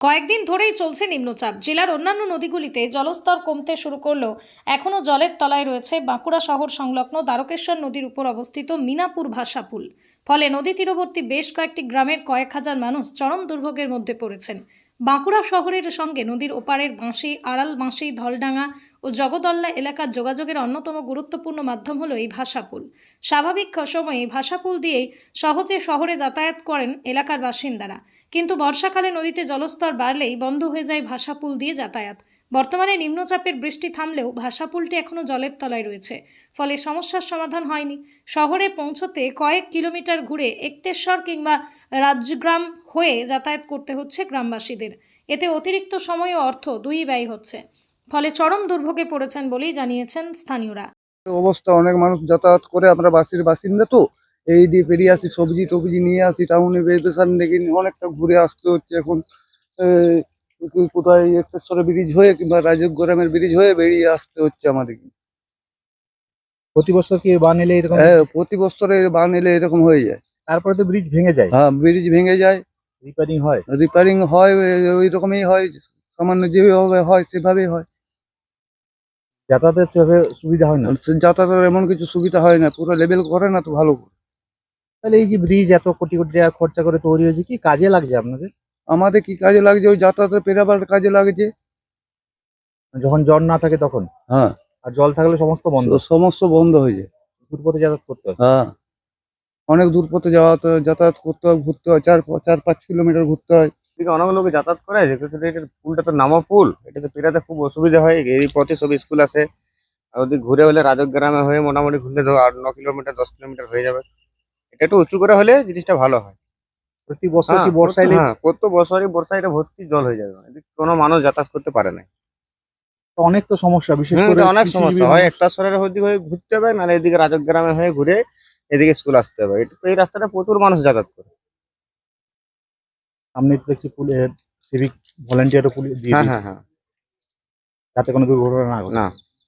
কয়েকদিন ধরেই চলছে নিম্নচাপ। জেলার অন্যান্য নদীগুলিতে জলস্তর কমতে শুরু করলেও এখনও জলের তলায় রয়েছে বাঁকুড়া শহর সংলগ্ন দ্বারকেশ্বর নদীর উপর অবস্থিত মিনাপুর ভাষাপুল। ফলে নদী তীরবর্তী বেশ কয়েকটি গ্রামের কয়েক হাজার মানুষ চরম দুর্ভোগের মধ্যে পড়েছেন। বাঁকুড়া শহরের সঙ্গে নদীর ওপারের বাঁশি, আড়াল বাঁশি, ধলডাঙ্গা ও জগদল্লা এলাকার যোগাযোগের অন্যতম গুরুত্বপূর্ণ মাধ্যম হলো এই ভাষাপুল। স্বাভাবিক সময়ে ভাষাপুল দিয়েই সহজে শহরে যাতায়াত করেন এলাকার বাসিন্দারা, কিন্তু বর্ষাকালে নদীতে জলস্তর বাড়লেই বন্ধ হয়ে যায় ভাষাপুল দিয়ে যাতায়াত। বর্তমানে নিম্নচাপের বৃষ্টি থামলেও ভাষাপুলটি এখনও জলের তলায় রয়েছে, ফলে সমস্যার সমাধান হয়নি। শহরে পৌঁছতে কয়েক কিলোমিটার ঘুরে একতেশ্বর কিংবা রাজগ্রাম হয়ে যাতায়াত করতে হচ্ছে গ্রামবাসীদের। এতে অতিরিক্ত সময় ও অর্থ দুই ব্যয় হচ্ছে, ফলে চরম দুর্ভোগে পড়েছেন বলেই জানিয়েছেন স্থানীয়রা। অবস্থা, অনেক মানুষ যাতায়াত করে, আমরা বাসির বাসিন্দা তো এই দিয়ে পেরিয়ে আসি, সবজি টবজি নিয়ে আসি, টাউনে বেদেশান ডেকে অনেকটা ঘুরে আসতে হচ্ছে। এখন কোথায় একটেশ্বরে ব্রিজ হয়ে কিংবা রাজগ্রামের ব্রিজ হয়ে বেরিয়ে আসতে হচ্ছে আমাদের। প্রতি বছর কি বান এলে এরকম? হ্যাঁ, প্রতি বছরে বান এলে এরকম হয়ে যায়। তারপরে তো ব্রিজ ভেঙে যায়, হ্যাঁ, ব্রিজ ভেঙে যায়, রিপেয়ারিং হয়। রিপেয়ারিং হয়, ওই রকমই হয়, সামান্য যেভাবে হয় সেভাবেই হয়। যাতায়াতের সেভাবে সুবিধা হয় না। যাতায়াতের এমন কিছু সুবিধা হয় না, পুরো লেভেল করে না তো ভালো করে। তাহলে এই যে ব্রিজ এত কোটি কোটি টাকা খরচা করে তৈরি হয়েছে, কি কাজে লাগছে আপনাদের? আমাদের কি কাজে লাগছে? ওই যাতায়াতের পেরাবার কাজে লাগছে। যখন জল না থাকে তখন, হ্যাঁ, আর জল থাকলে সমস্ত বন্ধ, তো সমস্ত বন্ধ হয়ে যায়। দূর পথে যাতায়াত করতে হয়। হ্যাঁ, অনেক দূর পথে যাতায়াত করতে হয়, ঘুরতে হয়, 4-5 কিলোমিটার ঘুরতে হয়। এদিকে অনেক লোক যাতায়াত করে, যেহেতু এটার পুলটা তো নামা পুল, এটাতে পেরাতে খুব অসুবিধা হয়। এই পথে সব স্কুল আছে, আর ওদিকে ঘুরে হলে রাজগ্রামে হয়ে মোটামুটি ঘুরলে তো 8-9 কিলোমিটার 10 কিলোমিটার হয়ে যাবে। এটা একটু উঁচু করে হলে জিনিসটা ভালো হয়। প্রতি বছর হ্যাঁ, কি বর্ষা এলে হ্যাঁ, প্রত্যেক বছরই বর্ষায় এটা ভর্তি জল হয়ে যাবে, এদিকে কোনো মানুষ যাতায়াত করতে পারে না। অনেক তো সমস্যা, বিশেষ করে এটা অনেক কৃষিজীবী সমস্যা হয়। মানুষ। একটা সরের ওদিকে হয়ে ঘুরতে হবে, নাহলে এদিকে রাজগ্রামে হয়ে ঘুরে এদিকে স্কুল আসতে হবে। এই রাস্তাটা প্রচুর মানুষ যাতায়াত করে। সামনে তো দেখছি সিভিক ভলেন্টিয়ারও পুলিশ দিয়ে হ্যাঁ, দিয়েছে, হ্যাঁ, হ্যাঁ, যাতে কোনো দুর্ঘটনা না ঘটে। না।